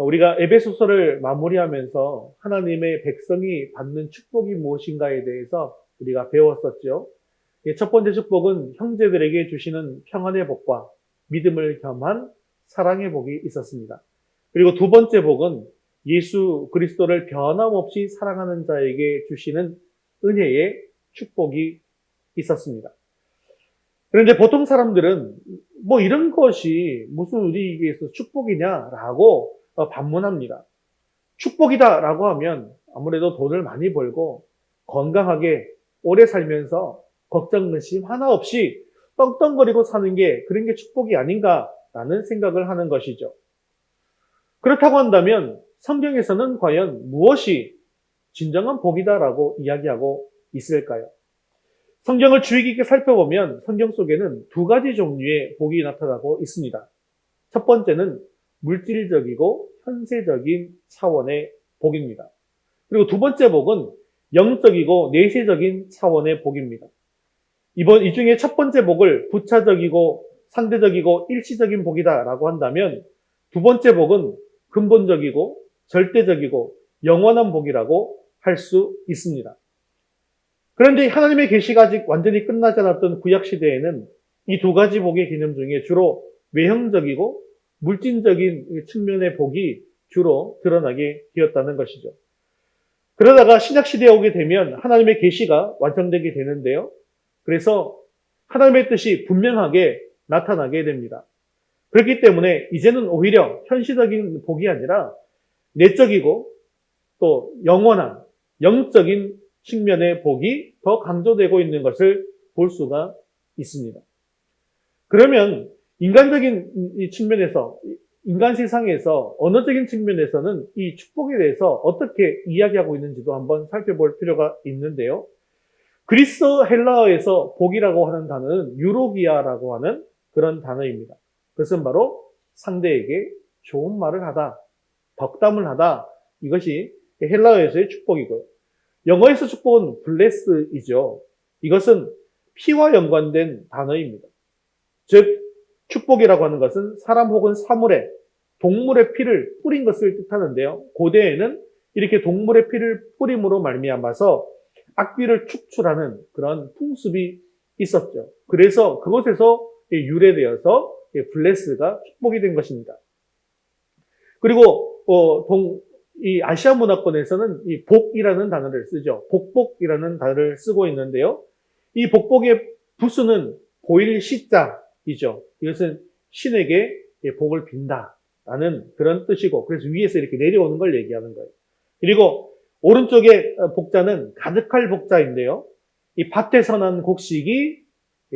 우리가 에베소서를 마무리하면서 하나님의 백성이 받는 축복이 무엇인가에 대해서 우리가 배웠었죠. 첫 번째 축복은 형제들에게 주시는 평안의 복과 믿음을 겸한 사랑의 복이 있었습니다. 그리고 두 번째 복은 예수 그리스도를 변함없이 사랑하는 자에게 주시는 은혜의 축복이 있었습니다. 그런데 보통 사람들은 뭐 이런 것이 무슨 우리에게서 축복이냐라고 반문합니다. 축복이다라고 하면 아무래도 돈을 많이 벌고 건강하게 오래 살면서 걱정, 근심 하나 없이 떵떵거리고 사는 게 그런 게 축복이 아닌가라는 생각을 하는 것이죠. 그렇다고 한다면 성경에서는 과연 무엇이 진정한 복이다라고 이야기하고 있을까요? 성경을 주의 깊게 살펴보면 성경 속에는 두 가지 종류의 복이 나타나고 있습니다. 첫 번째는 물질적이고 현세적인 차원의 복입니다. 그리고 두 번째 복은 영적이고 내세적인 차원의 복입니다. 이 중에 첫 번째 복을 부차적이고 상대적이고 일시적인 복이다라고 한다면 두 번째 복은 근본적이고 절대적이고 영원한 복이라고 할 수 있습니다. 그런데 하나님의 계시가 아직 완전히 끝나지 않았던 구약 시대에는 이 두 가지 복의 개념 중에 주로 외형적이고 물질적인 측면의 복이 주로 드러나게 되었다는 것이죠. 그러다가 신약 시대에 오게 되면 하나님의 계시가 완성되게 되는데요. 그래서 하나님의 뜻이 분명하게 나타나게 됩니다. 그렇기 때문에 이제는 오히려 현실적인 복이 아니라 내적이고 또 영원한 영적인 측면의 복이 더 강조되고 있는 것을 볼 수가 있습니다. 그러면 인간적인 이 측면에서, 인간 세상에서 언어적인 측면에서는 이 축복에 대해서 어떻게 이야기하고 있는지도 한번 살펴볼 필요가 있는데요. 그리스 헬라어에서 복이라고 하는 단어는 유로기아라고 하는 그런 단어입니다. 그것은 바로 상대에게 좋은 말을 하다, 덕담을 하다, 이것이 헬라어에서의 축복이고요. 영어에서 축복은 bless이죠. 이것은 피와 연관된 단어입니다. 즉 축복이라고 하는 것은 사람 혹은 사물에 동물의 피를 뿌린 것을 뜻하는데요. 고대에는 이렇게 동물의 피를 뿌림으로 말미암아서 악귀를 축출하는 그런 풍습이 있었죠. 그래서 그것에서 유래되어서 블레스가 축복이 된 것입니다. 그리고 이 아시아 문화권에서는 이 복이라는 단어를 쓰죠. 복복이라는 단어를 쓰고 있는데요. 이 복복의 부수는 보일 시자이죠. 이것은 신에게 복을 빈다라는 그런 뜻이고, 그래서 위에서 이렇게 내려오는 걸 얘기하는 거예요. 그리고 오른쪽의 복자는 가득할 복자인데요. 이 밭에서 난 곡식이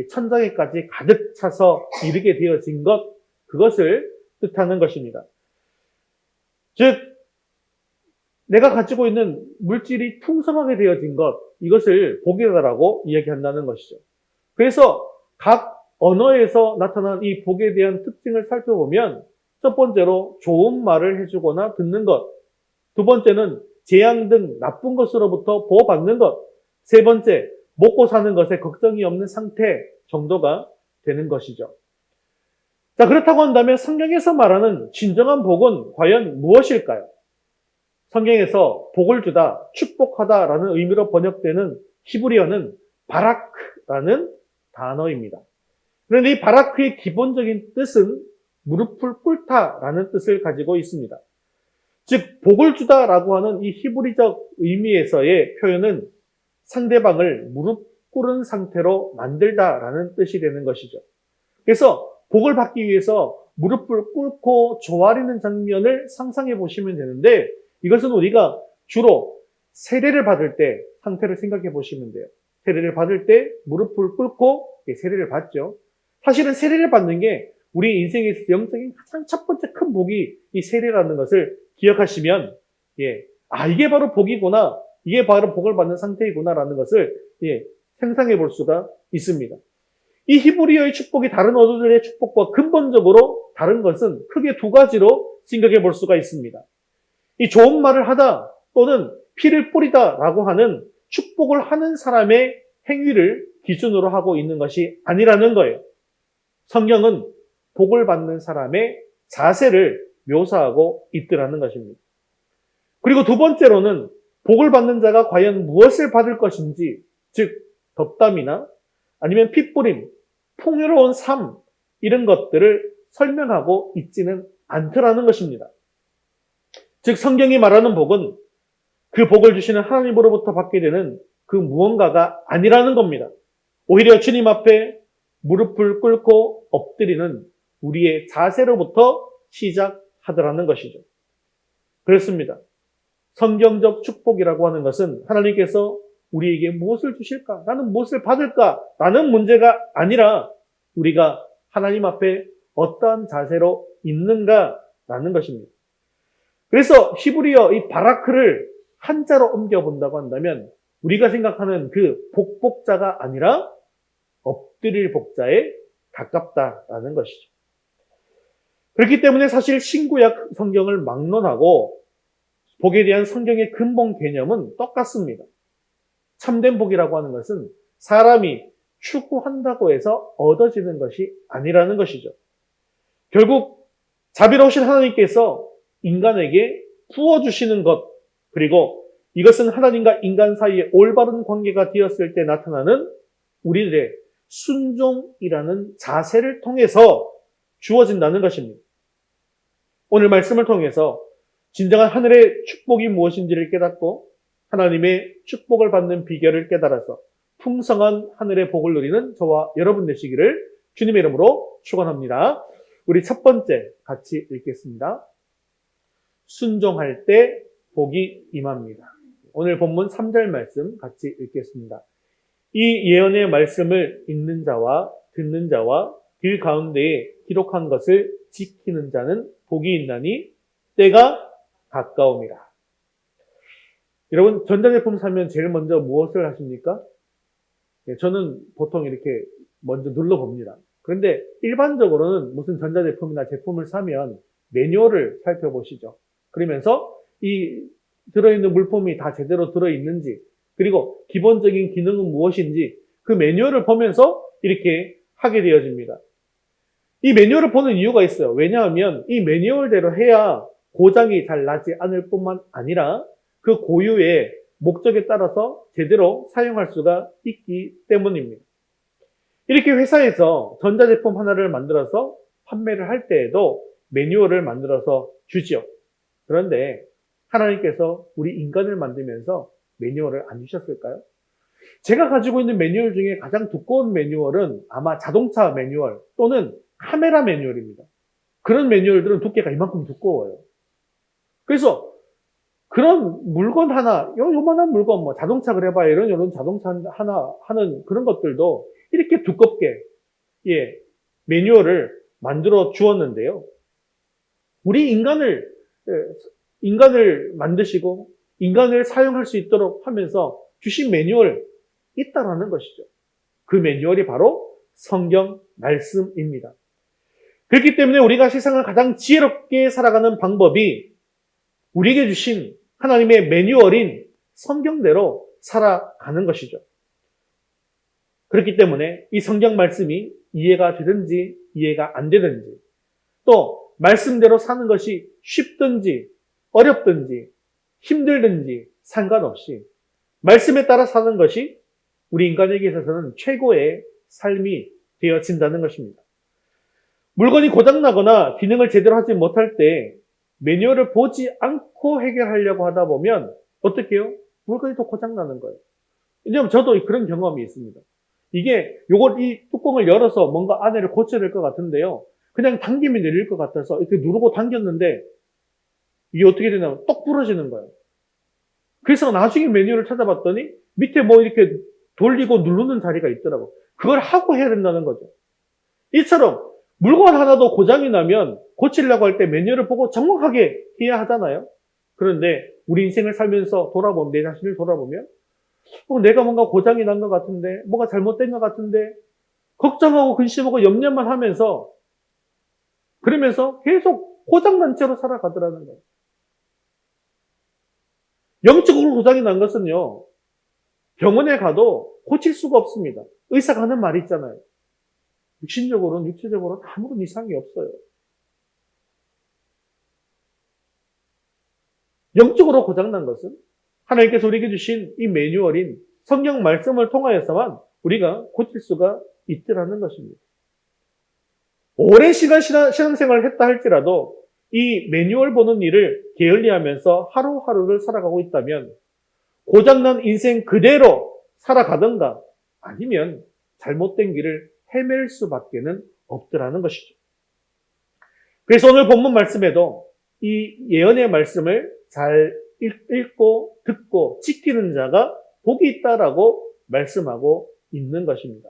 천장에까지 가득 차서 이르게 되어진 것, 그것을 뜻하는 것입니다. 즉, 내가 가지고 있는 물질이 풍성하게 되어진 것, 이것을 복이다라고 이야기한다는 것이죠. 그래서 각 언어에서 나타난 이 복에 대한 특징을 살펴보면 첫 번째로 좋은 말을 해주거나 듣는 것, 두 번째는 재앙 등 나쁜 것으로부터 보호받는 것, 세 번째 먹고 사는 것에 걱정이 없는 상태 정도가 되는 것이죠. 자, 그렇다고 한다면 성경에서 말하는 진정한 복은 과연 무엇일까요? 성경에서 복을 주다, 축복하다라는 의미로 번역되는 히브리어는 바라크라는 단어입니다. 그런데 이 바라크의 기본적인 뜻은 무릎을 꿇다라는 뜻을 가지고 있습니다. 즉, 복을 주다라고 하는 이 히브리적 의미에서의 표현은 상대방을 무릎 꿇은 상태로 만들다라는 뜻이 되는 것이죠. 그래서 복을 받기 위해서 무릎을 꿇고 조아리는 장면을 상상해 보시면 되는데, 이것은 우리가 주로 세례를 받을 때 상태를 생각해 보시면 돼요. 세례를 받을 때 무릎을 꿇고 세례를 받죠. 사실은 세례를 받는 게 우리 인생에서 영적인 가장 첫 번째 큰 복이 이 세례라는 것을 기억하시면, 이게 바로 복이구나, 이게 바로 복을 받는 상태이구나라는 것을 상상해 볼 수가 있습니다. 이 히브리어의 축복이 다른 언어들의 축복과 근본적으로 다른 것은 크게 두 가지로 생각해 볼 수가 있습니다. 이 좋은 말을 하다 또는 피를 뿌리다라고 하는 축복을 하는 사람의 행위를 기준으로 하고 있는 것이 아니라는 거예요. 성경은 복을 받는 사람의 자세를 묘사하고 있더라는 것입니다. 그리고 두 번째로는 복을 받는 자가 과연 무엇을 받을 것인지, 즉 덕담이나 아니면 핏부림, 풍요로운 삶 이런 것들을 설명하고 있지는 않더라는 것입니다. 즉 성경이 말하는 복은 그 복을 주시는 하나님으로부터 받게 되는 그 무언가가 아니라는 겁니다. 오히려 주님 앞에 무릎을 꿇고 엎드리는 우리의 자세로부터 시작하더라는 것이죠. 그렇습니다. 성경적 축복이라고 하는 것은 하나님께서 우리에게 무엇을 주실까? 나는 무엇을 받을까? 라는 문제가 아니라 우리가 하나님 앞에 어떠한 자세로 있는가라는 것입니다. 그래서 히브리어 이 바라크를 한자로 옮겨본다고 한다면 우리가 생각하는 그 복자가 아니라 엎드릴 복자에 가깝다라는 것이죠. 그렇기 때문에 사실 신구약 성경을 막론하고 복에 대한 성경의 근본 개념은 똑같습니다. 참된 복이라고 하는 것은 사람이 추구한다고 해서 얻어지는 것이 아니라는 것이죠. 결국 자비로우신 하나님께서 인간에게 부어주시는 것, 그리고 이것은 하나님과 인간 사이의 올바른 관계가 되었을 때 나타나는 우리들의 순종이라는 자세를 통해서 주어진다는 것입니다. 오늘 말씀을 통해서 진정한 하늘의 축복이 무엇인지를 깨닫고 하나님의 축복을 받는 비결을 깨달아서 풍성한 하늘의 복을 누리는 저와 여러분 되시기를 주님의 이름으로 축원합니다. 우리 첫 번째 같이 읽겠습니다. 순종할 때 복이 임합니다. 오늘 본문 3절 말씀 같이 읽겠습니다. 이 예언의 말씀을 읽는 자와 듣는 자와 길 가운데에 기록한 것을 지키는 자는 복이 있나니 때가 가까움이라. 여러분 전자제품 사면 제일 먼저 무엇을 하십니까? 저는 보통 이렇게 먼저 눌러봅니다. 그런데 일반적으로는 무슨 전자제품이나 제품을 사면 매뉴얼을 살펴보시죠. 그러면서 이 들어있는 물품이 다 제대로 들어있는지, 그리고 기본적인 기능은 무엇인지 그 매뉴얼을 보면서 이렇게 하게 되어집니다. 이 매뉴얼을 보는 이유가 있어요. 왜냐하면 이 매뉴얼대로 해야 고장이 잘 나지 않을 뿐만 아니라 그 고유의 목적에 따라서 제대로 사용할 수가 있기 때문입니다. 이렇게 회사에서 전자제품 하나를 만들어서 판매를 할 때에도 매뉴얼을 만들어서 주죠. 그런데 하나님께서 우리 인간을 만들면서 매뉴얼을 안 주셨을까요? 제가 가지고 있는 매뉴얼 중에 가장 두꺼운 매뉴얼은 아마 자동차 매뉴얼 또는 카메라 매뉴얼입니다. 그런 매뉴얼들은 두께가 이만큼 두꺼워요. 그래서 그런 물건 하나, 요만한 물건, 뭐 자동차 그래봐야 이런 자동차 하나 하는 그런 것들도 이렇게 두껍게, 매뉴얼을 만들어 주었는데요. 우리 인간을 만드시고 인간을 사용할 수 있도록 하면서 주신 매뉴얼 있다라는 것이죠. 그 매뉴얼이 바로 성경 말씀입니다. 그렇기 때문에 우리가 세상을 가장 지혜롭게 살아가는 방법이 우리에게 주신 하나님의 매뉴얼인 성경대로 살아가는 것이죠. 그렇기 때문에 이 성경 말씀이 이해가 되든지 이해가 안 되든지 또 말씀대로 사는 것이 쉽든지 어렵든지 힘들든지 상관없이 말씀에 따라 사는 것이 우리 인간에게 있어서는 최고의 삶이 되어진다는 것입니다. 물건이 고장나거나 기능을 제대로 하지 못할 때 매뉴얼을 보지 않고 해결하려고 하다 보면 어떻게 해요? 물건이 또 고장나는 거예요. 왜냐하면 저도 그런 경험이 있습니다. 이 뚜껑을 열어서 뭔가 안에를 고쳐야 될 것 같은데요. 그냥 당기면 열릴 것 같아서 이렇게 누르고 당겼는데 이게 어떻게 되냐면 똑 부러지는 거예요. 그래서 나중에 매뉴얼을 찾아봤더니 밑에 뭐 이렇게 돌리고 누르는 자리가 있더라고. 그걸 하고 해야 된다는 거죠. 이처럼 물건 하나도 고장이 나면 고치려고 할 때 매뉴얼을 보고 정확하게 해야 하잖아요. 그런데 우리 인생을 살면서 돌아보면, 내 자신을 돌아보면 내가 뭔가 고장이 난 것 같은데, 뭐가 잘못된 것 같은데 걱정하고 근심하고 염려만 하면서 그러면서 계속 고장난 채로 살아가더라는 거예요. 영적으로 고장이 난 것은요, 병원에 가도 고칠 수가 없습니다. 의사가 하는 말이 있잖아요. 육체적으로는 아무런 이상이 없어요. 영적으로 고장난 것은 하나님께서 우리에게 주신 이 매뉴얼인 성경 말씀을 통하여서만 우리가 고칠 수가 있더라는 것입니다. 오랜 시간 신앙생활을 했다 할지라도 이 매뉴얼 보는 일을 게을리하면서 하루하루를 살아가고 있다면 고장난 인생 그대로 살아가든가 아니면 잘못된 길을 헤맬 수밖에는 없더라는 것이죠. 그래서 오늘 본문 말씀에도 이 예언의 말씀을 잘 읽고 듣고 지키는 자가 복이 있다라고 말씀하고 있는 것입니다.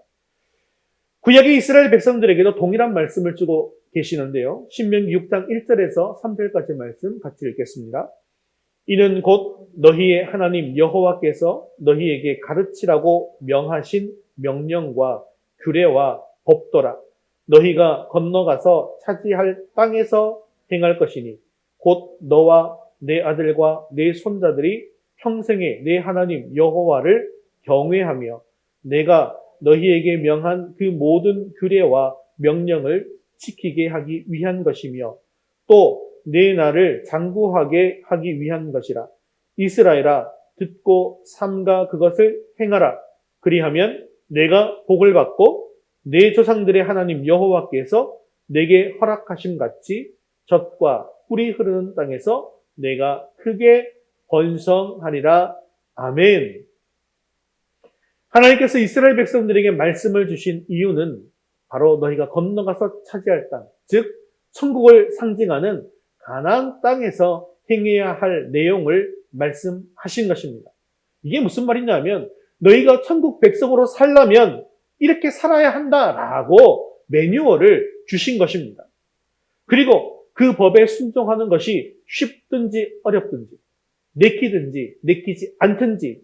구약의 이스라엘 백성들에게도 동일한 말씀을 주고 계시는데요. 신명기 6장 1절에서 3절까지 말씀 같이 읽겠습니다. 이는 곧 너희의 하나님 여호와께서 너희에게 가르치라고 명하신 명령과 규례와 법도라. 너희가 건너가서 차지할 땅에서 행할 것이니 곧 너와 내 아들과 내 손자들이 평생에 내 하나님 여호와를 경외하며 내가 너희에게 명한 그 모든 규례와 명령을 지키게 하기 위한 것이며 또 내 나를 장구하게 하기 위한 것이라. 이스라엘아 듣고 삼가 그것을 행하라. 그리하면 내가 복을 받고 내 조상들의 하나님 여호와께서 내게 허락하심 같이 젖과 꿀이 흐르는 땅에서 내가 크게 번성하리라. 아멘. 하나님께서 이스라엘 백성들에게 말씀을 주신 이유는 바로 너희가 건너가서 차지할 땅, 즉 천국을 상징하는 가나안 땅에서 행해야 할 내용을 말씀하신 것입니다. 이게 무슨 말이냐면 너희가 천국 백성으로 살려면 이렇게 살아야 한다라고 매뉴얼을 주신 것입니다. 그리고 그 법에 순종하는 것이 쉽든지 어렵든지 내키든지 내키지 않든지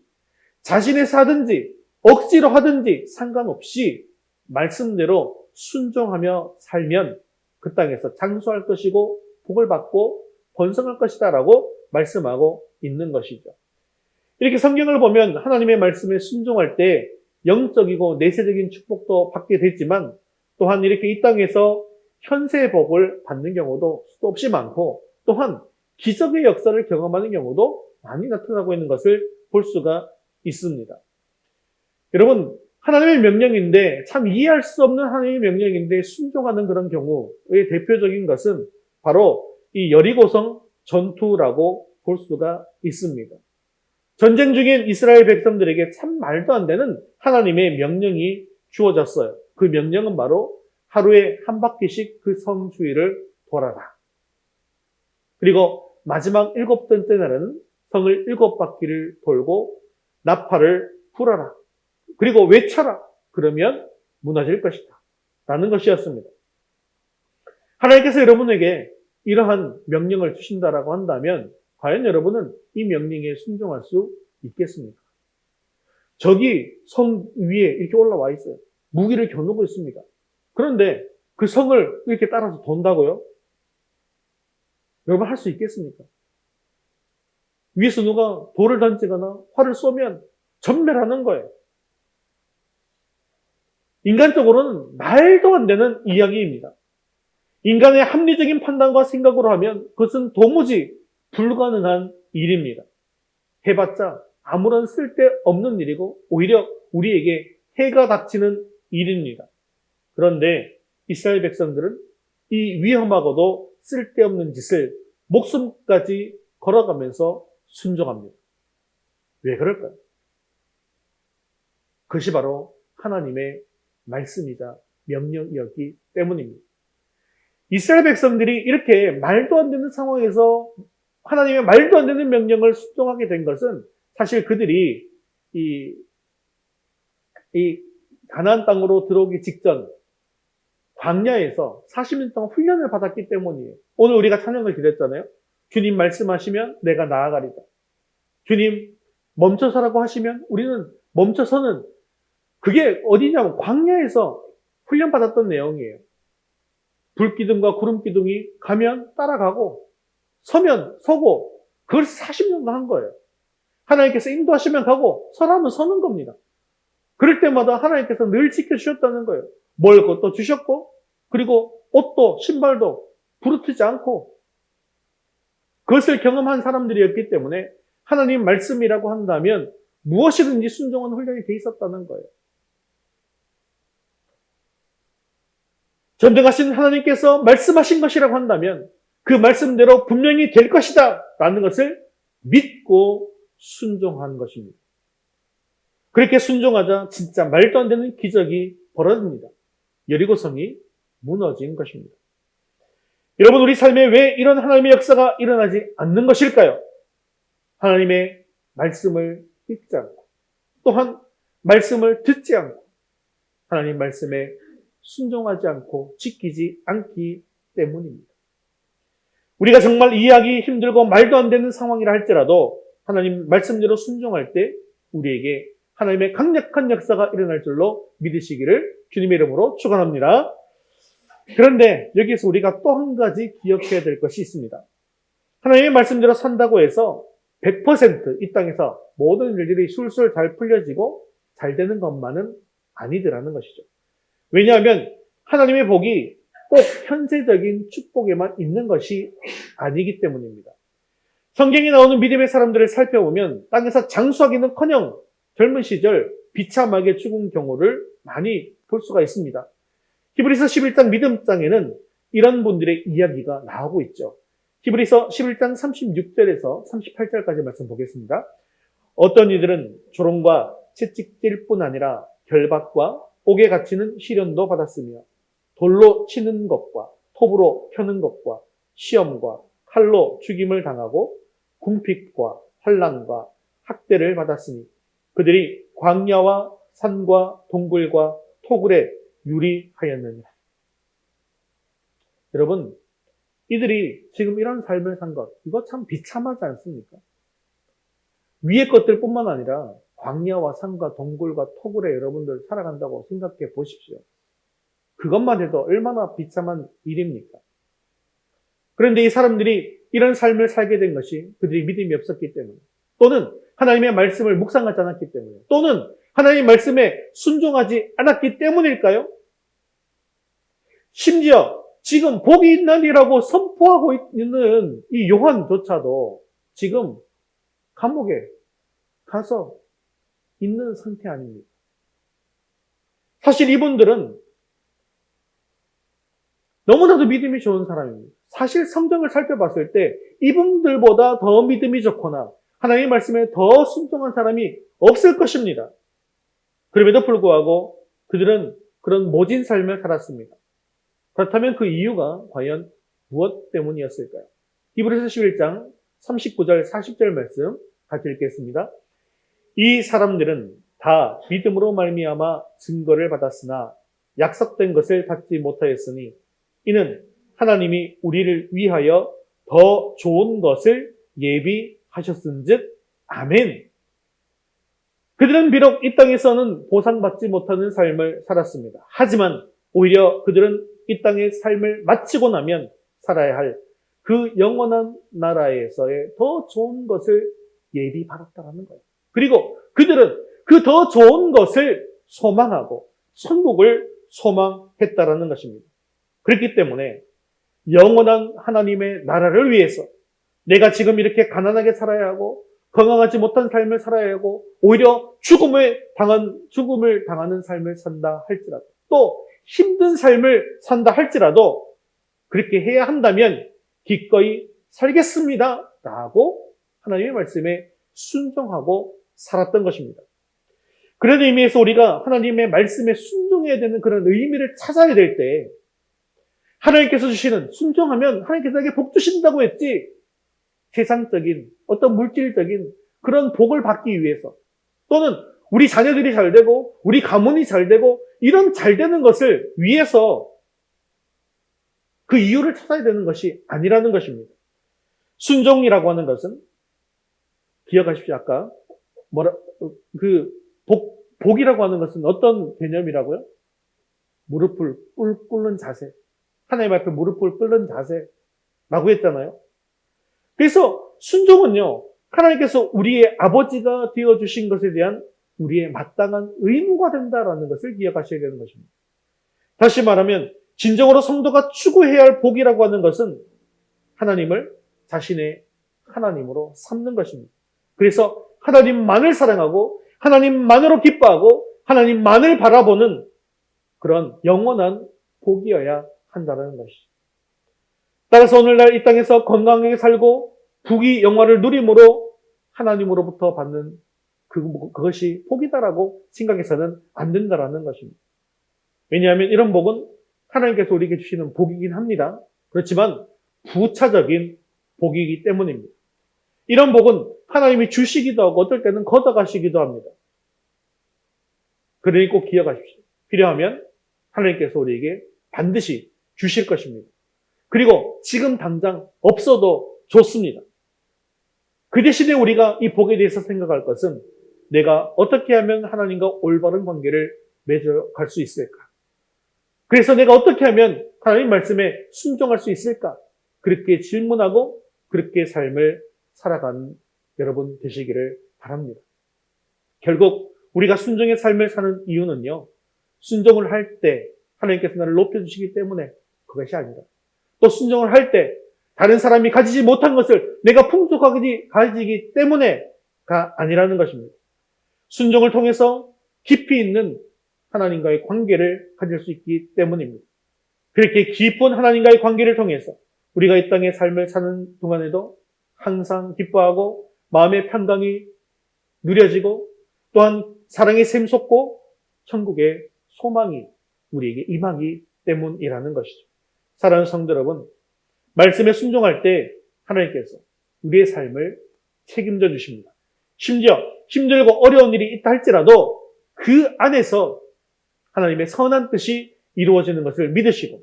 자신에서 하든지 억지로 하든지 상관없이 말씀대로 순종하며 살면 그 땅에서 장수할 것이고 복을 받고 번성할 것이다라고 말씀하고 있는 것이죠. 이렇게 성경을 보면 하나님의 말씀에 순종할 때 영적이고 내세적인 축복도 받게 되지만 또한 이렇게 이 땅에서 현세의 복을 받는 경우도 수도 없이 많고 또한 기적의 역사를 경험하는 경우도 많이 나타나고 있는 것을 볼 수가 있습니다. 여러분, 하나님의 명령인데 참 이해할 수 없는 하나님의 명령인데 순종하는 그런 경우의 대표적인 것은 바로 이 여리고성 전투라고 볼 수가 있습니다. 전쟁 중인 이스라엘 백성들에게 참 말도 안 되는 하나님의 명령이 주어졌어요. 그 명령은 바로 하루에 한 바퀴씩 그 성 주위를 돌아라. 그리고 마지막 7번째 날은 성을 7바퀴를 돌고 나팔을 불어라. 그리고 외쳐라. 그러면 무너질 것이다. 라는 것이었습니다. 하나님께서 여러분에게 이러한 명령을 주신다라고 한다면 과연 여러분은 이 명령에 순종할 수 있겠습니까? 적이 성 위에 이렇게 올라와 있어요. 무기를 겨누고 있습니다. 그런데 그 성을 이렇게 따라서 돈다고요? 여러분 할 수 있겠습니까? 위에서 누가 돌을 던지거나 활을 쏘면 전멸하는 거예요. 인간적으로는 말도 안 되는 이야기입니다. 인간의 합리적인 판단과 생각으로 하면 그것은 도무지 불가능한 일입니다. 해봤자 아무런 쓸데없는 일이고 오히려 우리에게 해가 닥치는 일입니다. 그런데 이스라엘 백성들은 이 위험하고도 쓸데없는 짓을 목숨까지 걸어가면서 순종합니다. 왜 그럴까요? 그것이 바로 하나님의 말씀이자 명령이었기 때문입니다. 이스라엘 백성들이 이렇게 말도 안 되는 상황에서 하나님의 말도 안 되는 명령을 순종하게 된 것은 사실 그들이 이 가나안 땅으로 들어오기 직전 광야에서 40년 동안 훈련을 받았기 때문이에요. 오늘 우리가 찬양을 드렸잖아요. 주님 말씀하시면 내가 나아가리다. 주님 멈춰서라고 하시면 우리는 멈춰서는 그게 어디냐면 광야에서 훈련받았던 내용이에요. 불기둥과 구름기둥이 가면 따라가고 서면 서고 그걸 40년도 한 거예요. 하나님께서 인도하시면 가고 서라면 서는 겁니다. 그럴 때마다 하나님께서 늘 지켜주셨다는 거예요. 먹을 것도 주셨고 그리고 옷도 신발도 부르트지 않고 그것을 경험한 사람들이었기 때문에 하나님 말씀이라고 한다면 무엇이든지 순종하는 훈련이 돼 있었다는 거예요. 전능하신 하나님께서 말씀하신 것이라고 한다면 그 말씀대로 분명히 될 것이다 라는 것을 믿고 순종한 것입니다. 그렇게 순종하자 진짜 말도 안 되는 기적이 벌어집니다. 여리고성이 무너진 것입니다. 여러분, 우리 삶에 왜 이런 하나님의 역사가 일어나지 않는 것일까요? 하나님의 말씀을 읽지 않고 또한 말씀을 듣지 않고 하나님 말씀에 순종하지 않고 지키지 않기 때문입니다. 우리가 정말 이해하기 힘들고 말도 안 되는 상황이라 할지라도 하나님 말씀대로 순종할 때 우리에게 하나님의 강력한 역사가 일어날 줄로 믿으시기를 주님의 이름으로 축원합니다. 그런데 여기에서 우리가 또 한 가지 기억해야 될 것이 있습니다. 하나님의 말씀대로 산다고 해서 100% 이 땅에서 모든 일들이 술술 잘 풀려지고 잘 되는 것만은 아니더라는 것이죠. 왜냐하면 하나님의 복이 꼭 현세적인 축복에만 있는 것이 아니기 때문입니다. 성경에 나오는 믿음의 사람들을 살펴보면 땅에서 장수하기는커녕 젊은 시절 비참하게 죽은 경우를 많이 볼 수가 있습니다. 히브리서 11장 믿음장에는 이런 분들의 이야기가 나오고 있죠. 히브리서 11장 36절에서 38절까지 말씀 보겠습니다. 어떤 이들은 조롱과 채찍질 뿐 아니라 결박과 옥에 갇히는 시련도 받았으며 돌로 치는 것과 톱으로 펴는 것과 시험과 칼로 죽임을 당하고 궁핍과 환난과 학대를 받았으니 그들이 광야와 산과 동굴과 토굴에 유리하였느니라. 여러분, 이들이 지금 이런 삶을 산 것, 이거 참 비참하지 않습니까? 위의 것들뿐만 아니라 광야와 산과 동굴과 토굴에 여러분들 살아간다고 생각해 보십시오. 그것만 해도 얼마나 비참한 일입니까? 그런데 이 사람들이 이런 삶을 살게 된 것이 그들이 믿음이 없었기 때문에, 또는 하나님의 말씀을 묵상하지 않았기 때문에, 또는 하나님의 말씀에 순종하지 않았기 때문일까요? 심지어 지금 복이 있나니라고 선포하고 있는 이 요한조차도 지금 감옥에 가서 있는 상태 아닙니까? 사실 이분들은 너무나도 믿음이 좋은 사람입니다. 사실 성경을 살펴봤을 때 이분들보다 더 믿음이 좋거나 하나님의 말씀에 더 순종한 사람이 없을 것입니다. 그럼에도 불구하고 그들은 그런 모진 삶을 살았습니다. 그렇다면 그 이유가 과연 무엇 때문이었을까요? 히브리서 11장 39절 40절 말씀 같이 읽겠습니다. 이 사람들은 다 믿음으로 말미암아 증거를 받았으나 약속된 것을 받지 못하였으니 이는 하나님이 우리를 위하여 더 좋은 것을 예비하셨은즉 아멘. 그들은 비록 이 땅에서는 보상받지 못하는 삶을 살았습니다. 하지만 오히려 그들은 이 땅의 삶을 마치고 나면 살아야 할 그 영원한 나라에서의 더 좋은 것을 예비받았다는 거예요. 그리고 그들은 그 더 좋은 것을 소망하고 천국을 소망했다라는 것입니다. 그렇기 때문에 영원한 하나님의 나라를 위해서 내가 지금 이렇게 가난하게 살아야 하고 건강하지 못한 삶을 살아야 하고 오히려 죽음을 당하는 삶을 산다 할지라도 또 힘든 삶을 산다 할지라도 그렇게 해야 한다면 기꺼이 살겠습니다 라고 하나님의 말씀에 순종하고 살았던 것입니다. 그런 의미에서 우리가 하나님의 말씀에 순종해야 되는 그런 의미를 찾아야 될 때 하나님께서 주시는, 순종하면 하나님께서 나에게 복 주신다고 했지 세상적인 어떤 물질적인 그런 복을 받기 위해서 또는 우리 자녀들이 잘 되고 우리 가문이 잘 되고 이런 잘 되는 것을 위해서 그 이유를 찾아야 되는 것이 아니라는 것입니다. 순종이라고 하는 것은 기억하십시오. 아까 복이라고 하는 것은 어떤 개념이라고요? 무릎을 꿇는 자세. 하나님 앞에 무릎을 꿇는 자세라고 했잖아요. 그래서 순종은요, 하나님께서 우리의 아버지가 되어주신 것에 대한 우리의 마땅한 의무가 된다라는 것을 기억하셔야 되는 것입니다. 다시 말하면 진정으로 성도가 추구해야 할 복이라고 하는 것은 하나님을 자신의 하나님으로 삼는 것입니다. 그래서 하나님만을 사랑하고 하나님만으로 기뻐하고 하나님만을 바라보는 그런 영원한 복이어야 한다는 것이죠. 따라서 오늘날 이 땅에서 건강하게 살고 부귀 영화를 누림으로 하나님으로부터 받는 그것이 복이다라고 생각해서는 안 된다라는 것입니다. 왜냐하면 이런 복은 하나님께서 우리에게 주시는 복이긴 합니다. 그렇지만 부차적인 복이기 때문입니다. 이런 복은 하나님이 주시기도 하고 어떨 때는 걷어가시기도 합니다. 그러니 꼭 기억하십시오. 필요하면 하나님께서 우리에게 반드시 주실 것입니다. 그리고 지금 당장 없어도 좋습니다. 그 대신에 우리가 이 복에 대해서 생각할 것은 내가 어떻게 하면 하나님과 올바른 관계를 맺어갈 수 있을까? 그래서 내가 어떻게 하면 하나님 말씀에 순종할 수 있을까? 그렇게 질문하고 그렇게 삶을 살아가는 여러분 되시기를 바랍니다. 결국 우리가 순종의 삶을 사는 이유는요. 순종을 할 때 하나님께서 나를 높여주시기 때문에 그것이 아니라 또 순종을 할 때 다른 사람이 가지지 못한 것을 내가 풍족하게 가지기 때문에가 아니라는 것입니다. 순종을 통해서 깊이 있는 하나님과의 관계를 가질 수 있기 때문입니다. 그렇게 깊은 하나님과의 관계를 통해서 우리가 이 땅의 삶을 사는 동안에도 항상 기뻐하고 마음의 평강이 누려지고 또한 사랑이 샘솟고 천국의 소망이 우리에게 임하기 때문이라는 것이죠. 사랑하는 성도 여러분, 말씀에 순종할 때 하나님께서 우리의 삶을 책임져 주십니다. 심지어 힘들고 어려운 일이 있다 할지라도 그 안에서 하나님의 선한 뜻이 이루어지는 것을 믿으시고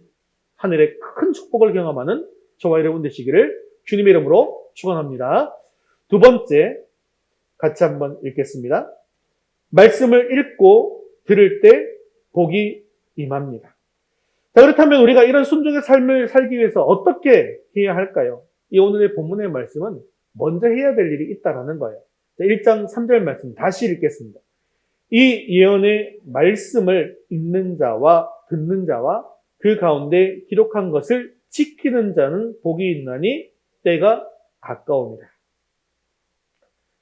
하늘의 큰 축복을 경험하는 저와 여러분 되시기를 주님의 이름으로 축원합니다. 두 번째, 같이 한번 읽겠습니다. 말씀을 읽고 들을 때 복이 임합니다. 자, 그렇다면 우리가 이런 순종의 삶을 살기 위해서 어떻게 해야 할까요? 이 오늘의 본문의 말씀은 먼저 해야 될 일이 있다라는 거예요. 1장 3절 말씀 다시 읽겠습니다. 이 예언의 말씀을 읽는 자와 듣는 자와 그 가운데 기록한 것을 지키는 자는 복이 있나니 때가 가까웁니다.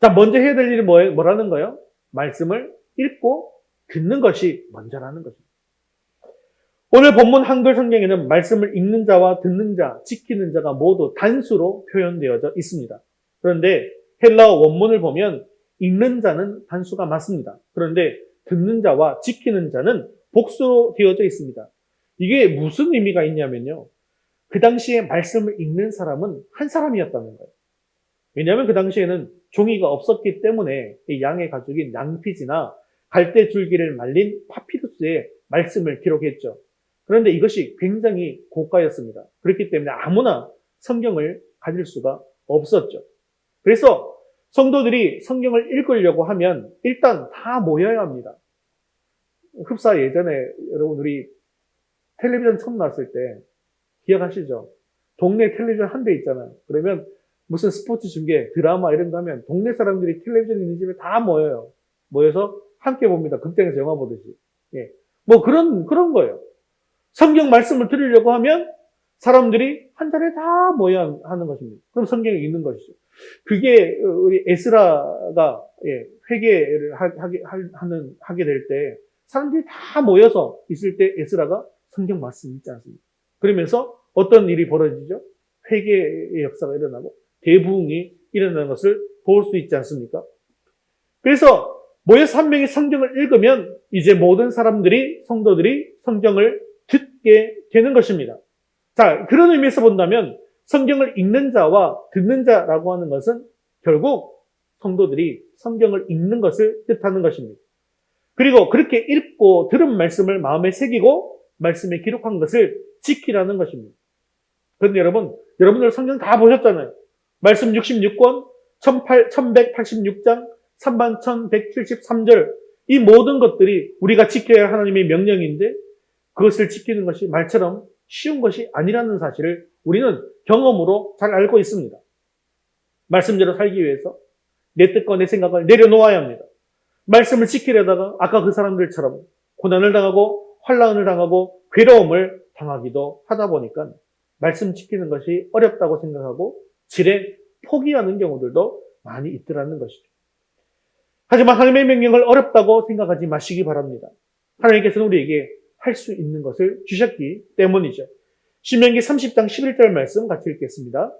자, 먼저 해야 될 일이 뭐라는 거예요? 말씀을 읽고 듣는 것이 먼저라는 것입니다. 오늘 본문 한글 성경에는 말씀을 읽는 자와 듣는 자, 지키는 자가 모두 단수로 표현되어져 있습니다. 그런데 헬라어 원문을 보면 읽는 자는 단수가 맞습니다. 그런데 듣는 자와 지키는 자는 복수로 되어져 있습니다. 이게 무슨 의미가 있냐면요. 그 당시에 말씀을 읽는 사람은 한 사람이었다는 거예요. 왜냐하면 그 당시에는 종이가 없었기 때문에 이 양의 가죽인 양피지나 갈대 줄기를 말린 파피루스에 말씀을 기록했죠. 그런데 이것이 굉장히 고가였습니다. 그렇기 때문에 아무나 성경을 가질 수가 없었죠. 그래서 성도들이 성경을 읽으려고 하면 일단 다 모여야 합니다. 흡사 예전에 여러분 우리 텔레비전 처음 나왔을 때 기억하시죠? 동네 텔레비전 한 대 있잖아요. 그러면 무슨 스포츠 중계, 드라마 이런 거 하면 동네 사람들이 텔레비전 있는 집에 다 모여요. 모여서 함께 봅니다. 극장에서 영화 보듯이. 예. 뭐 그런 거예요. 성경 말씀을 들으려고 하면 사람들이 한 자리에 다 모여야 하는 것입니다. 그럼 성경을 읽는 것이죠. 그게 우리 에스라가 회개를 하게 될 때 사람들이 다 모여서 있을 때 에스라가 성경 말씀 읽지 않습니다. 그러면서 어떤 일이 벌어지죠? 회개의 역사가 일어나고 대부흥이 일어나는 것을 볼 수 있지 않습니까? 그래서 모여서 한 명이 성경을 읽으면 이제 모든 사람들이, 성도들이 성경을 듣게 되는 것입니다. 자, 그런 의미에서 본다면 성경을 읽는 자와 듣는 자라고 하는 것은 결국 성도들이 성경을 읽는 것을 뜻하는 것입니다. 그리고 그렇게 읽고 들은 말씀을 마음에 새기고 말씀에 기록한 것을 지키라는 것입니다. 그런데 여러분들 성경 다 보셨잖아요. 말씀 66권, 1186장, 3173절 이 모든 것들이 우리가 지켜야 할 하나님의 명령인데 그것을 지키는 것이 말처럼 쉬운 것이 아니라는 사실을 우리는 경험으로 잘 알고 있습니다. 말씀대로 살기 위해서 내 뜻과 내 생각을 내려놓아야 합니다. 말씀을 지키려다가 아까 그 사람들처럼 고난을 당하고 환난을 당하고 괴로움을 당하기도 하다 보니까 말씀 지키는 것이 어렵다고 생각하고 지레 포기하는 경우들도 많이 있더라는 것이죠. 하지만 하나님의 명령을 어렵다고 생각하지 마시기 바랍니다. 하나님께서는 우리에게 할 수 있는 것을 주셨기 때문이죠. 신명기 30장 11절 말씀 같이 읽겠습니다.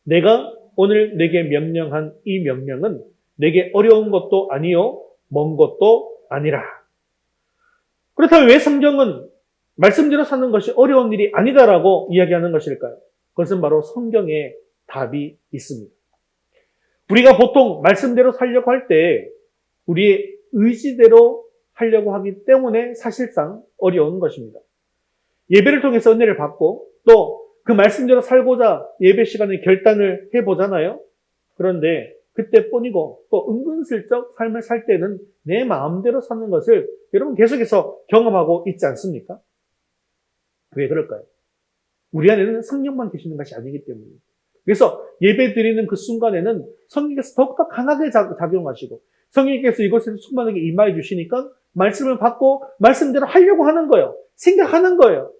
내가 오늘 내게 명령한 이 명령은 내게 어려운 것도 아니요 먼 것도 아니라. 그렇다면 왜 성경은 말씀대로 사는 것이 어려운 일이 아니다라고 이야기하는 것일까요? 그것은 바로 성경에 답이 있습니다. 우리가 보통 말씀대로 살려고 할 때 우리의 의지대로 하려고 하기 때문에 사실상 어려운 것입니다. 예배를 통해서 은혜를 받고 또 그 말씀대로 살고자 예배 시간에 결단을 해보잖아요. 그런데 그때뿐이고 또 은근슬쩍 삶을 살 때는 내 마음대로 사는 것을 여러분 계속해서 경험하고 있지 않습니까? 왜 그럴까요? 우리 안에는 성령만 계시는 것이 아니기 때문입니다. 그래서 예배 드리는 그 순간에는 성령께서 더욱더 강하게 작용하시고 성령께서 이곳에서 충만하게 임하여 주시니까 말씀을 받고 말씀대로 하려고 하는 거예요. 생각하는 거예요.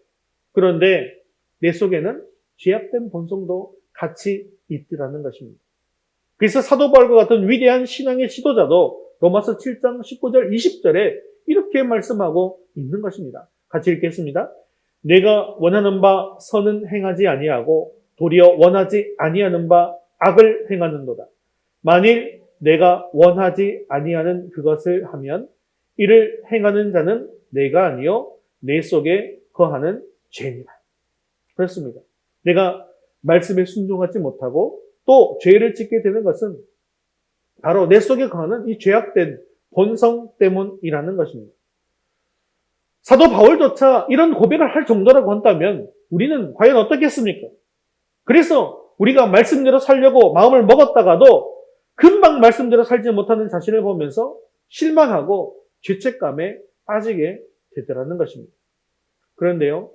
그런데 내 속에는 죄악된 본성도 같이 있더라는 것입니다. 그래서 사도 바울과 같은 위대한 신앙의 지도자도 로마서 7장 19절 20절에 이렇게 말씀하고 있는 것입니다. 같이 읽겠습니다. 내가 원하는 바 선은 행하지 아니하고 도리어 원하지 아니하는 바 악을 행하는도다. 만일 내가 원하지 아니하는 그것을 하면 이를 행하는 자는 내가 아니요 내 속에 거하는 죄니라. 그렇습니다. 내가 말씀에 순종하지 못하고 또 죄를 짓게 되는 것은 바로 내 속에 거하는 이 죄악된 본성 때문이라는 것입니다. 사도 바울조차 이런 고백을 할 정도라고 한다면 우리는 과연 어떻겠습니까? 그래서 우리가 말씀대로 살려고 마음을 먹었다가도 금방 말씀대로 살지 못하는 자신을 보면서 실망하고 죄책감에 빠지게 되더라는 것입니다. 그런데요,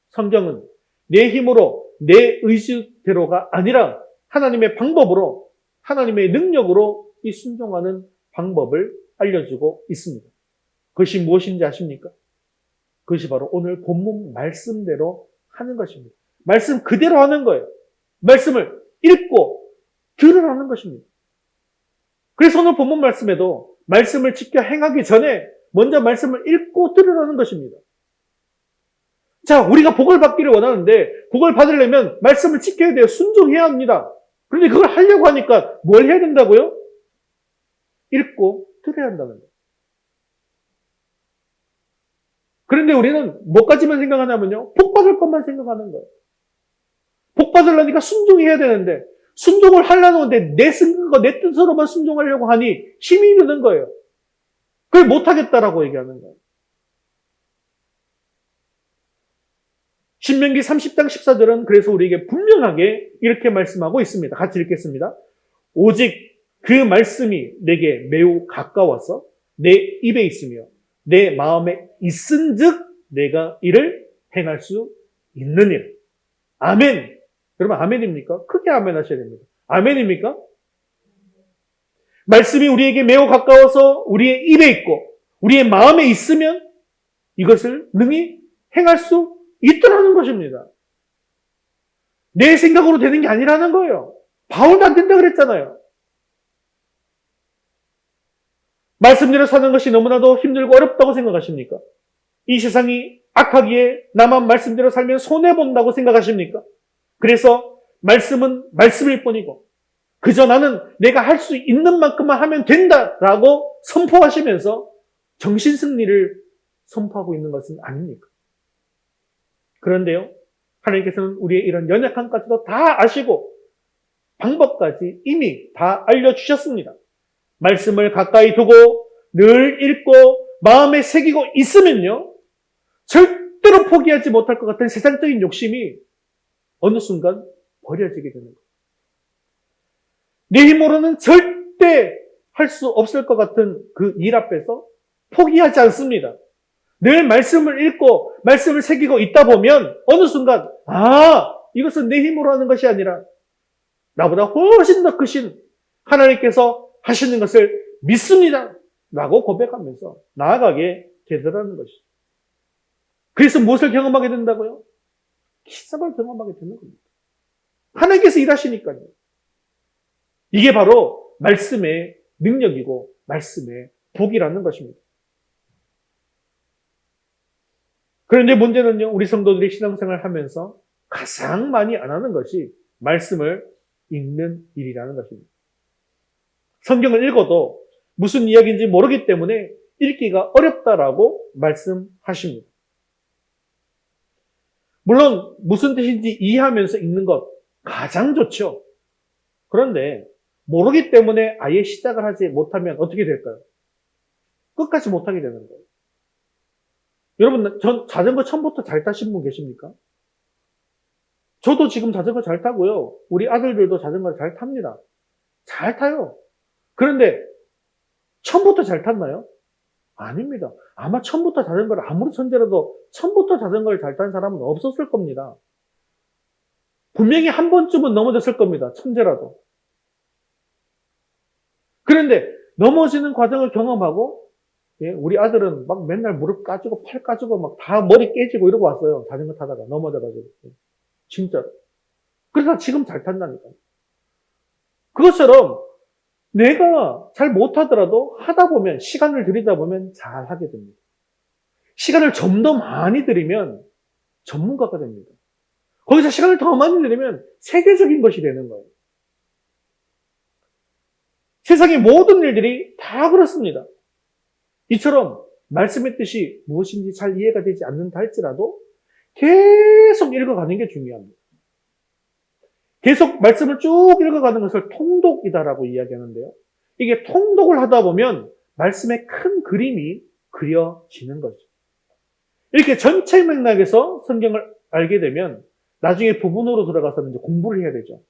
성경은 내 힘으로 내 의지대로가 아니라 하나님의 방법으로 하나님의 능력으로 이 순종하는 방법을 알려주고 있습니다. 그것이 무엇인지 아십니까? 그것이 바로 오늘 본문 말씀대로 하는 것입니다. 말씀 그대로 하는 거예요. 말씀을 읽고 들으라는 것입니다. 그래서 오늘 본문 말씀에도 말씀을 지켜 행하기 전에 먼저 말씀을 읽고 들으라는 것입니다. 자, 우리가 복을 받기를 원하는데 복을 받으려면 말씀을 지켜야 돼요. 순종해야 합니다. 그런데 그걸 하려고 하니까 뭘 해야 된다고요? 읽고 들어야 한다는 거예요. 그런데 우리는 뭐까지만 생각하냐면요. 복 받을 것만 생각하는 거예요. 복 받으려니까 순종해야 되는데 순종을 하려는데 내 생각과 내 뜻으로만 순종하려고 하니 힘이 드는 거예요. 그걸 못하겠다라고 얘기하는 거예요. 신명기 30장 14절은 그래서 우리에게 분명하게 이렇게 말씀하고 있습니다. 같이 읽겠습니다. 오직 그 말씀이 내게 매우 가까워서 내 입에 있으며 내 마음에 있은즉 내가 이를 행할 수 있느니라. 아멘. 여러분 아멘입니까? 크게 아멘 하셔야 됩니다. 아멘입니까? 말씀이 우리에게 매우 가까워서 우리의 입에 있고 우리의 마음에 있으면 이것을 능히 행할 수 있더라는 것입니다. 내 생각으로 되는 게 아니라는 거예요. 바울도 안 된다 그랬잖아요. 말씀대로 사는 것이 너무나도 힘들고 어렵다고 생각하십니까? 이 세상이 악하기에 나만 말씀대로 살면 손해본다고 생각하십니까? 그래서 말씀은 말씀일 뿐이고 그저 나는 내가 할 수 있는 만큼만 하면 된다라고 선포하시면서 정신승리를 선포하고 있는 것은 아닙니까? 그런데요, 하나님께서는 우리의 이런 연약함까지도 다 아시고 방법까지 이미 다 알려주셨습니다. 말씀을 가까이 두고 늘 읽고 마음에 새기고 있으면요, 절대로 포기하지 못할 것 같은 세상적인 욕심이 어느 순간 버려지게 되는 거예요. 내 힘으로는 절대 할 수 없을 것 같은 그 일 앞에서 포기하지 않습니다. 늘 말씀을 읽고 말씀을 새기고 있다 보면 어느 순간 이것은 내 힘으로 하는 것이 아니라 나보다 훨씬 더 크신 하나님께서 하시는 것을 믿습니다 라고 고백하면서 나아가게 되더라는 것이죠. 그래서 무엇을 경험하게 된다고요? 기적을 경험하게 되는 겁니다. 하나님께서 일하시니까요. 이게 바로 말씀의 능력이고 말씀의 복이라는 것입니다. 그런데 문제는요, 우리 성도들이 신앙생활을 하면서 가장 많이 안 하는 것이 말씀을 읽는 일이라는 것입니다. 성경을 읽어도 무슨 이야기인지 모르기 때문에 읽기가 어렵다라고 말씀하십니다. 물론 무슨 뜻인지 이해하면서 읽는 것 가장 좋죠. 그런데 모르기 때문에 아예 시작을 하지 못하면 어떻게 될까요? 끝까지 못하게 되는 거예요. 여러분, 전 자전거 처음부터 잘 타신 분 계십니까? 저도 지금 자전거 잘 타고요. 우리 아들들도 자전거 잘 탑니다. 잘 타요. 그런데 처음부터 잘 탔나요? 아닙니다. 아마 처음부터 자전거를 아무리 천재라도 처음부터 자전거를 잘 탄 사람은 없었을 겁니다. 분명히 한 번쯤은 넘어졌을 겁니다. 천재라도. 그런데 넘어지는 과정을 경험하고 우리 아들은 막 맨날 무릎 까지고 팔 까지고 막 다 머리 깨지고 이러고 왔어요. 자전거 타다가 넘어져가지고. 진짜로. 그래서 지금 잘 탄다니까요. 그것처럼 내가 잘 못하더라도 하다 보면, 시간을 들이다 보면 잘 하게 됩니다. 시간을 좀 더 많이 들이면 전문가가 됩니다. 거기서 시간을 더 많이 들이면 세계적인 것이 되는 거예요. 세상의 모든 일들이 다 그렇습니다. 이처럼 말씀의 뜻이 무엇인지 잘 이해가 되지 않는다 할지라도 계속 읽어가는 게 중요합니다. 계속 말씀을 쭉 읽어가는 것을 통독이다라고 이야기하는데요. 이게 통독을 하다 보면 말씀의 큰 그림이 그려지는 거죠. 이렇게 전체 맥락에서 성경을 알게 되면 나중에 부분으로 들어가서는 이제 공부를 해야 되죠.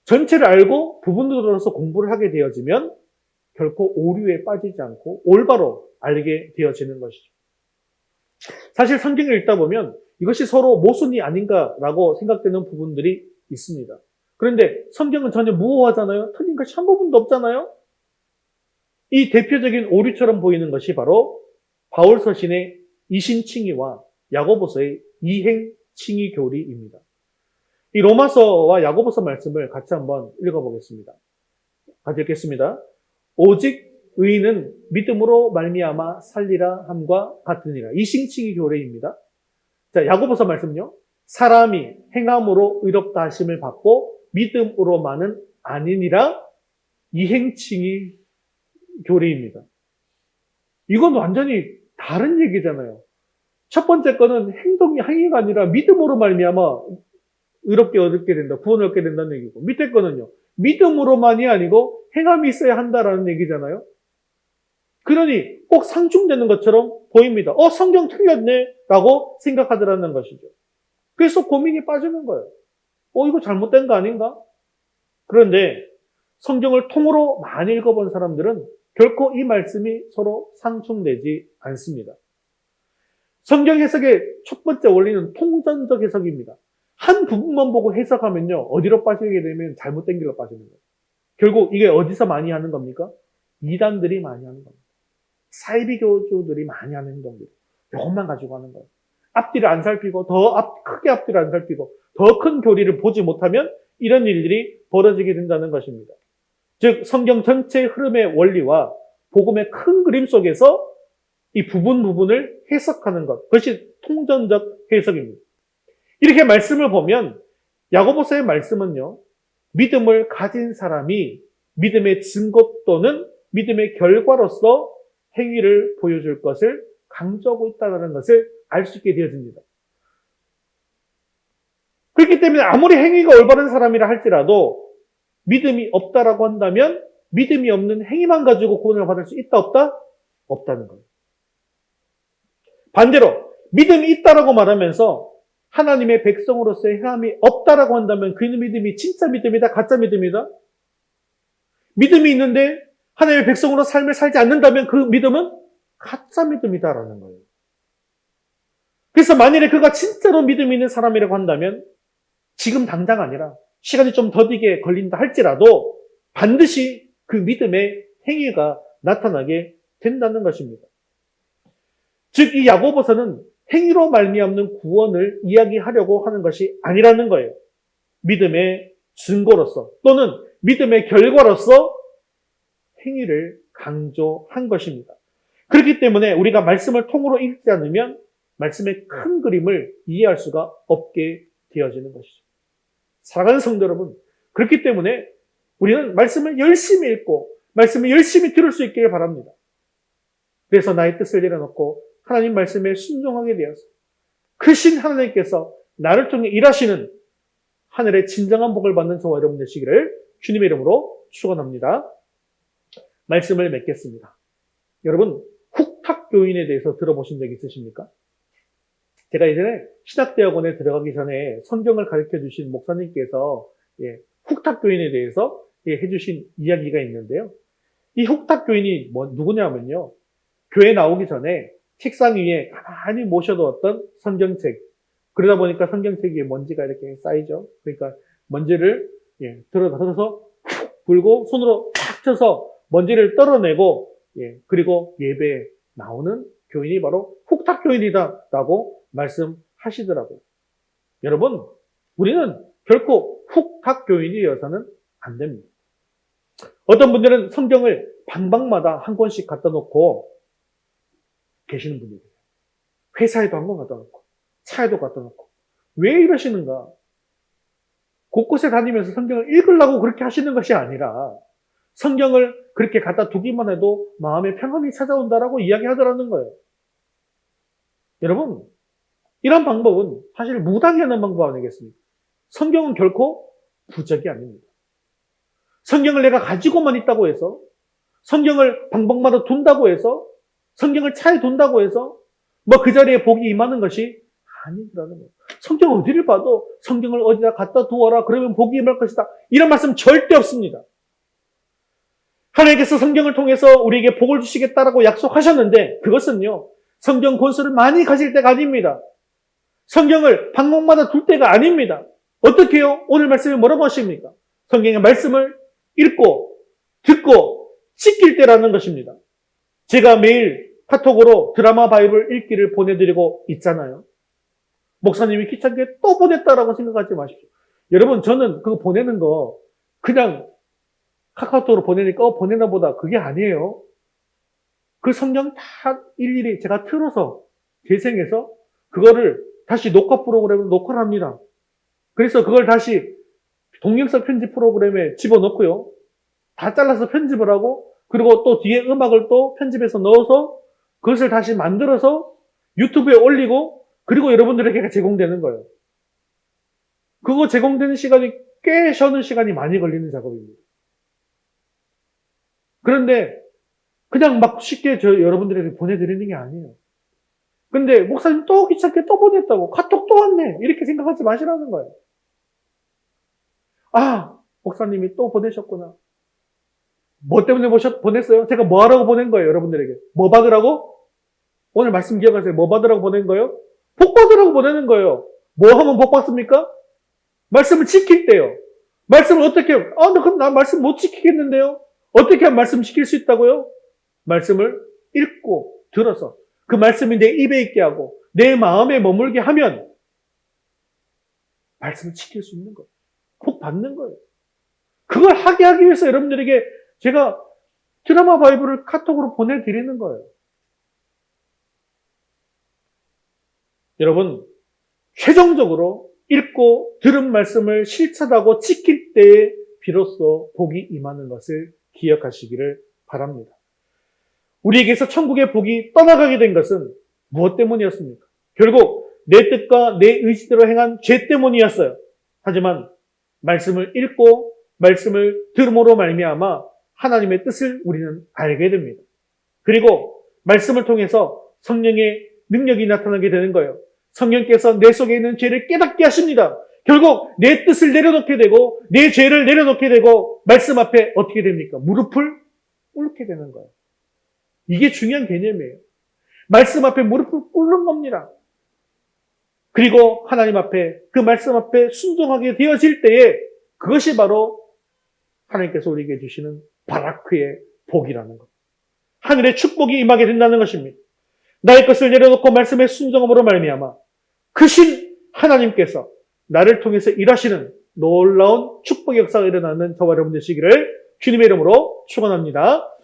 전체를 알고 부분으로 들어가서 공부를 하게 되어지면 결코 오류에 빠지지 않고 올바로 알게 되어지는 것이죠. 사실 성경을 읽다 보면 이것이 서로 모순이 아닌가라고 생각되는 부분들이 있습니다. 그런데 성경은 전혀 무오하잖아요. 틀린 것이 한 부분도 없잖아요. 이 대표적인 오류처럼 보이는 것이 바로 바울 서신의 이신칭의와 야고보서의 이행칭의 교리입니다. 이 로마서와 야고보서 말씀을 같이 한번 읽어보겠습니다. 같이 읽겠습니다. 오직 의인은 믿음으로 말미암아 살리라 함과 같으니라. 이신칭의 교리입니다. 자, 야고보서 말씀은요. 사람이 행함으로 의롭다 하심을 받고 믿음으로만은 아니니라. 이행칭의 교리입니다. 이건 완전히 다른 얘기잖아요. 첫 번째 거는 행위가 아니라 믿음으로 말미암아 의롭게 얻게 된다, 구원을 얻게 된다는 얘기고, 밑에 거는요, 믿음으로만이 아니고 행함이 있어야 한다라는 얘기잖아요. 그러니 꼭 상충되는 것처럼 보입니다. 성경 틀렸네 라고 생각하더라는 것이죠. 그래서 고민이 빠지는 거예요. 이거 잘못된 거 아닌가? 그런데 성경을 통으로 많이 읽어본 사람들은 결코 이 말씀이 서로 상충되지 않습니다. 성경 해석의 첫 번째 원리는 통전적 해석입니다. 한 부분만 보고 해석하면요, 어디로 빠지게 되면 잘못된 길로 빠지는 거예요. 결국 이게 어디서 많이 하는 겁니까? 이단들이 많이 하는 겁니다. 사이비 교주들이 많이 하는 행동들. 이것만 가지고 하는 거예요. 앞뒤를 안 살피고, 크게 앞뒤를 안 살피고, 더 큰 교리를 보지 못하면 이런 일들이 벌어지게 된다는 것입니다. 즉, 성경 전체의 흐름의 원리와 복음의 큰 그림 속에서 이 부분을 해석하는 것. 그것이 통전적 해석입니다. 이렇게 말씀을 보면 야고보서의 말씀은요. 믿음을 가진 사람이 믿음의 증거 또는 믿음의 결과로서 행위를 보여줄 것을 강조하고 있다는 것을 알 수 있게 되어집니다. 그렇기 때문에 아무리 행위가 올바른 사람이라 할지라도 믿음이 없다라고 한다면 믿음이 없는 행위만 가지고 구원을 받을 수 있다 없다? 없다는 거예요. 반대로 믿음이 있다라고 말하면서 하나님의 백성으로서의 행함이 없다라고 한다면 그 믿음이 진짜 믿음이다, 가짜 믿음이다? 믿음이 있는데 하나님의 백성으로 삶을 살지 않는다면 그 믿음은 가짜 믿음이다라는 거예요. 그래서 만일에 그가 진짜로 믿음이 있는 사람이라고 한다면 지금 당장 아니라 시간이 좀 더디게 걸린다 할지라도 반드시 그 믿음의 행위가 나타나게 된다는 것입니다. 즉, 이 야고보서는 행위로 말미암는 구원을 이야기하려고 하는 것이 아니라는 거예요. 믿음의 증거로서 또는 믿음의 결과로서 행위를 강조한 것입니다. 그렇기 때문에 우리가 말씀을 통으로 읽지 않으면 말씀의 큰 그림을 이해할 수가 없게 되어지는 것이죠. 사랑하는 성도 여러분, 그렇기 때문에 우리는 말씀을 열심히 읽고 말씀을 열심히 들을 수 있기를 바랍니다. 그래서 나의 뜻을 내려놓고 하나님 말씀에 순종하게 되어서 크신 하나님께서 나를 통해 일하시는 하늘의 진정한 복을 받는 저와 여러분 되시기를 주님의 이름으로 축원합니다. 말씀을 맺겠습니다. 여러분, 훅탁교인에 대해서 들어보신 적 있으십니까? 제가 예전에 신학대학원에 들어가기 전에 성경을 가르쳐 주신 목사님께서 훅탁교인에 대해서 해주신 이야기가 있는데요. 이 훅탁교인이 누구냐면요. 교회 나오기 전에 책상 위에 가만히 모셔두었던 성경책. 그러다 보니까 성경책 위에 먼지가 이렇게 쌓이죠. 그러니까 먼지를 들어서 훅 불고 손으로 탁 쳐서 먼지를 떨어내고 그리고 예배에 나오는 교인이 바로 훅탁교인이다라고 말씀하시더라고요. 여러분, 우리는 결코 훅탁교인이어서는 안 됩니다. 어떤 분들은 성경을 방방마다 한 권씩 갖다 놓고 계시는 분이 계세요. 회사에도 한 권 갖다 놓고 차에도 갖다 놓고. 왜 이러시는가? 곳곳에 다니면서 성경을 읽으려고 그렇게 하시는 것이 아니라 성경을 그렇게 갖다 두기만 해도 마음의 평안이 찾아온다라고 이야기하더라는 거예요. 여러분, 이런 방법은 사실 무당이 하는 방법 아니겠습니까? 성경은 결코 부적이 아닙니다. 성경을 내가 가지고만 있다고 해서, 성경을 방법마다 둔다고 해서, 성경을 차에 둔다고 해서 그 자리에 복이 임하는 것이 아니라는 거예요. 성경 어디를 봐도 성경을 어디다 갖다 두어라 그러면 복이 임할 것이다. 이런 말씀 절대 없습니다. 하나님께서 성경을 통해서 우리에게 복을 주시겠다라고 약속하셨는데 그것은요. 성경 권수를 많이 가질 때가 아닙니다. 성경을 방목마다 둘 때가 아닙니다. 어떻게 해요? 오늘 말씀이 뭐라고 하십니까? 성경의 말씀을 읽고 듣고 지킬 때라는 것입니다. 제가 매일 카톡으로 드라마 바이블 읽기를 보내드리고 있잖아요. 목사님이 귀찮게 또 보냈다라고 생각하지 마십시오. 여러분, 저는 그거 보내는 거 그냥 카카오톡으로 보내니까 보내나 보다 그게 아니에요. 그 성경 다 일일이 제가 틀어서 재생해서 그거를 다시 녹화 프로그램으로 녹화를 합니다. 그래서 그걸 다시 동영상 편집 프로그램에 집어넣고요. 다 잘라서 편집을 하고 그리고 또 뒤에 음악을 또 편집해서 넣어서 그것을 다시 만들어서 유튜브에 올리고 그리고 여러분들에게 제공되는 거예요. 그거 제공되는 시간이 꽤 쉬는 시간이 많이 걸리는 작업입니다. 그런데 그냥 막 쉽게 여러분들에게 보내드리는 게 아니에요. 근데 목사님 또 귀찮게 또 보냈다고 카톡 또 왔네 이렇게 생각하지 마시라는 거예요. 아, 목사님이 또 보내셨구나. 뭐 때문에 보냈어요? 제가 뭐 하라고 보낸 거예요, 여러분들에게? 뭐 받으라고? 오늘 말씀 기억하세요. 뭐 받으라고 보낸 거예요? 복 받으라고 보내는 거예요. 뭐 하면 복 받습니까? 말씀을 지킬 때요. 말씀을 어떻게, 그럼 나 말씀 못 지키겠는데요? 어떻게 하면 말씀 지킬 수 있다고요? 말씀을 읽고 들어서 그 말씀이 내 입에 있게 하고 내 마음에 머물게 하면 말씀을 지킬 수 있는 거예요. 복 받는 거예요. 그걸 하게 하기 위해서 여러분들에게 제가 드라마 바이블을 카톡으로 보내드리는 거예요. 여러분, 최종적으로 읽고 들은 말씀을 실천하고 지킬 때에 비로소 복이 임하는 것을 기억하시기를 바랍니다. 우리에게서 천국의 복이 떠나가게 된 것은 무엇 때문이었습니까? 결국 내 뜻과 내 의지대로 행한 죄 때문이었어요. 하지만 말씀을 읽고 말씀을 들음으로 말미암아 하나님의 뜻을 우리는 알게 됩니다. 그리고 말씀을 통해서 성령의 능력이 나타나게 되는 거예요. 성령께서 내 속에 있는 죄를 깨닫게 하십니다. 결국 내 뜻을 내려놓게 되고 내 죄를 내려놓게 되고 말씀 앞에 어떻게 됩니까? 무릎을 꿇게 되는 거예요. 이게 중요한 개념이에요. 말씀 앞에 무릎을 꿇는 겁니다. 그리고 하나님 앞에 그 말씀 앞에 순종하게 되어질 때에 그것이 바로 하나님께서 우리에게 주시는 바라크의 복이라는 것. 하늘의 축복이 임하게 된다는 것입니다. 나의 것을 내려놓고 말씀에 순종함으로 말미암아 크신 하나님께서 나를 통해서 일하시는 놀라운 축복의 역사가 일어나는 저와 여러분 되시기를 주님의 이름으로 축원합니다.